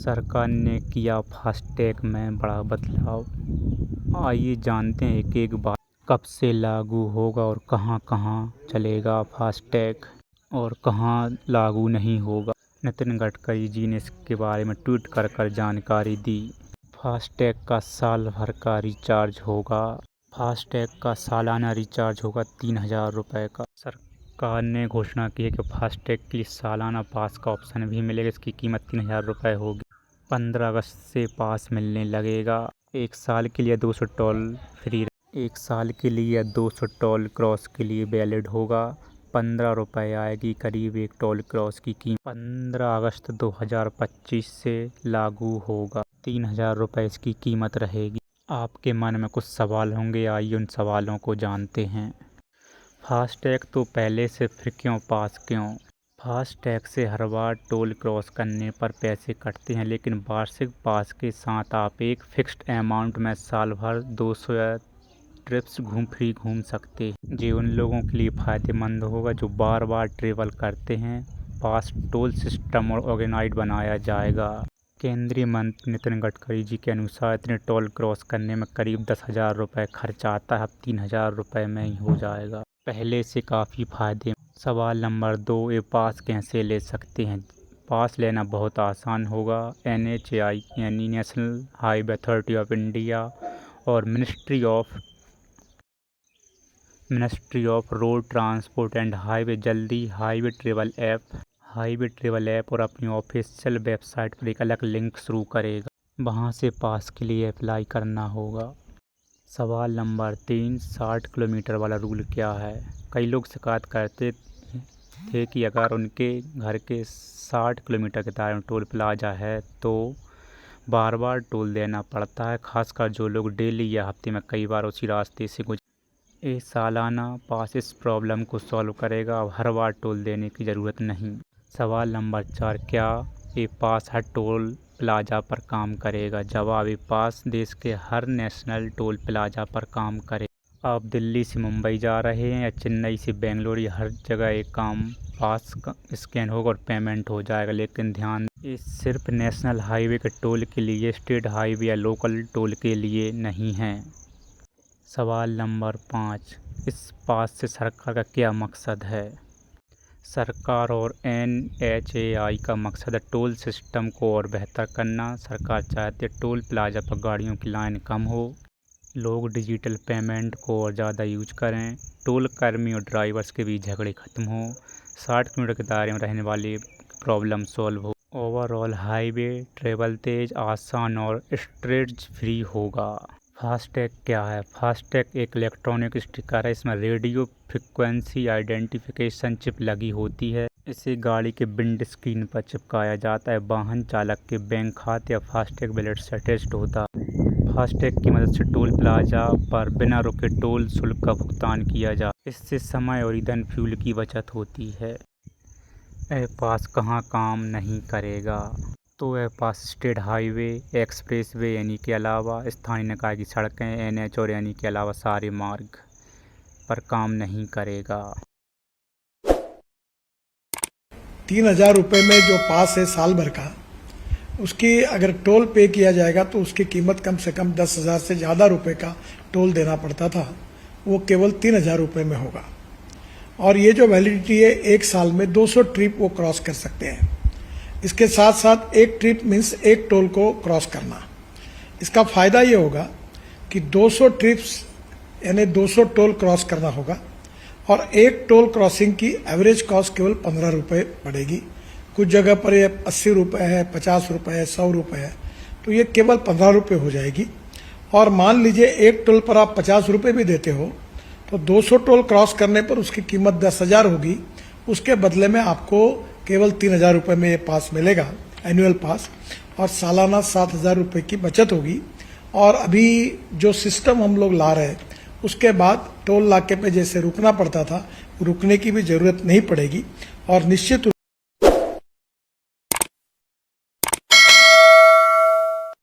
सरकार ने किया फास्टैग में बड़ा बदलाव। आइए जानते हैं एक एक बात, कब से लागू होगा और कहां कहां चलेगा फास्टैग और कहां लागू नहीं होगा। नितिन गडकरी जी ने इसके बारे में ट्वीट कर जानकारी दी। फास्टैग का साल भर का रिचार्ज होगा। फास्टैग का सालाना रिचार्ज होगा 3,000 रुपये का। सरकार ने घोषणा की है कि फास्टैग के लिए सालाना पास का ऑप्शन भी मिलेगा। इसकी कीमत 3,000 रुपये होगी। 15 अगस्त से पास मिलने लगेगा। एक साल के लिए 200 टोल फ्री, 200 टोल क्रॉस के लिए वैलिड होगा। 15 रुपये आएगी करीब एक टोल क्रॉस की कीमत। 15 अगस्त 2025 से लागू होगा। 3,000 रुपये इसकी कीमत रहेगी। आपके मन में कुछ सवाल होंगे, आइए उन सवालों को जानते हैं। फास्टैग तो पहले से फिर क्यों पास क्यों? फास्टैग से हर बार टोल क्रॉस करने पर पैसे कटते हैं, लेकिन वार्षिक पास के साथ आप एक फिक्स्ड अमाउंट में साल भर 200 ट्रिप्स फ्री घूम सकते हैं। ये उन लोगों के लिए फ़ायदेमंद होगा जो बार बार ट्रेवल करते हैं। पास टोल सिस्टम और ऑर्गेनाइज बनाया जाएगा। केंद्रीय मंत्री नितिन गडकरी जी के अनुसार इतने टोल क्रॉस करने में करीब 10,000 रुपये खर्च आता है, अब 3,000 रुपये में ही हो जाएगा। पहले से काफ़ी फायदे। सवाल नंबर 2, ये पास कैसे ले सकते हैं? पास लेना बहुत आसान होगा। NHAI यानी national highway authority of India और ministry of road transport and highway जल्दी हाईवे ट्रेवल ऐप और अपनी ऑफिशियल वेबसाइट पर एक अलग लिंक शुरू करेगा। वहां से पास के लिए अप्लाई करना होगा। सवाल नंबर 3, 60 किलोमीटर वाला रूल क्या है? कई लोग शिकायत करते थे कि अगर उनके घर के 60 किलोमीटर के दायरे में टोल प्लाजा है तो बार बार टोल देना पड़ता है, खासकर जो लोग डेली या हफ्ते में कई बार उसी रास्ते से ये सालाना पास इस प्रॉब्लम को सॉल्व करेगा। अब हर बार टोल देने की ज़रूरत नहीं। सवाल नंबर 4, क्या ये पास हर टोल प्लाजा पर काम करेगा? जवाब, ये पास देश के हर नेशनल टोल प्लाजा पर काम करे। आप दिल्ली से मुंबई जा रहे हैं या चेन्नई से बेंगलोर, हर जगह एक काम पास स्कैन होगा और पेमेंट हो जाएगा। लेकिन ध्यान, ये सिर्फ नेशनल हाईवे के टोल के लिए, स्टेट हाईवे या लोकल टोल के लिए नहीं है। सवाल नंबर 5, इस पास से सरकार का क्या मकसद है? सरकार और NHAI का मकसद है टोल सिस्टम को और बेहतर करना। सरकार चाहती है टोल प्लाजा पर गाड़ियों की लाइन कम हो, लोग डिजिटल पेमेंट को और ज़्यादा यूज करें, टोल कर्मी और ड्राइवर्स के बीच झगड़े खत्म हो, 60 किलोमीटर के दायरे में रहने वाली प्रॉब्लम सॉल्व हो। ओवरऑल हाईवे ट्रेवल तेज, आसान और स्ट्रेस फ्री होगा। फास्टैग क्या है? फास्टैग एक इलेक्ट्रॉनिक स्टिकर है। इसमें रेडियो फ्रिक्वेंसी आइडेंटिफिकेशन चिप लगी होती है। इसे गाड़ी के विंड स्क्रीन पर चिपकाया जाता है। वाहन चालक के बैंक खाते या फास्टैग वॉलेट से अटैच्ड होता है। फास्टैग की मदद से टोल प्लाजा पर बिना रुके टोल शुल्क का भुगतान किया जा। इससे समय और ईंधन फ्यूल की बचत होती है। यह पास कहाँ काम नहीं करेगा? तो यह पास स्टेट हाईवे, एक्सप्रेसवे यानी के अलावा स्थानीय निकाय की सड़कें, NH और यानी के अलावा सारे मार्ग पर काम नहीं करेगा। 3,000 रुपये में जो पास है साल भर का, उसकी अगर टोल पे किया जाएगा तो उसकी कीमत कम से कम 10,000 से ज़्यादा रुपये का टोल देना पड़ता था, वो केवल 3,000 रुपये में होगा। और ये जो वैलिडिटी है, एक साल में 200 ट्रिप वो क्रॉस कर सकते हैं। इसके साथ साथ एक ट्रिप मीन्स एक टोल को क्रॉस करना। इसका फायदा ये होगा कि 200 ट्रिप्स यानी 200 टोल क्रॉस करना होगा और एक टोल क्रॉसिंग की एवरेज कॉस्ट केवल 15 रुपये पड़ेगी। कुछ जगह पर ये 80 रुपये है, 50 रुपये है, 100 रुपये है, तो ये केवल 15 रुपये हो जाएगी। और मान लीजिए एक टोल पर आप 50 रुपये भी देते हो तो 200 टोल क्रॉस करने पर उसकी कीमत 10,000 होगी। उसके बदले में आपको केवल 3,000 रुपये में ये पास मिलेगा, एनुअल पास, और सालाना 7,000 रुपये की बचत होगी। और अभी जो सिस्टम हम लोग ला रहे हैं, उसके बाद टोल नाके पे जैसे रुकना पड़ता था, रुकने की भी जरूरत नहीं पड़ेगी और निश्चित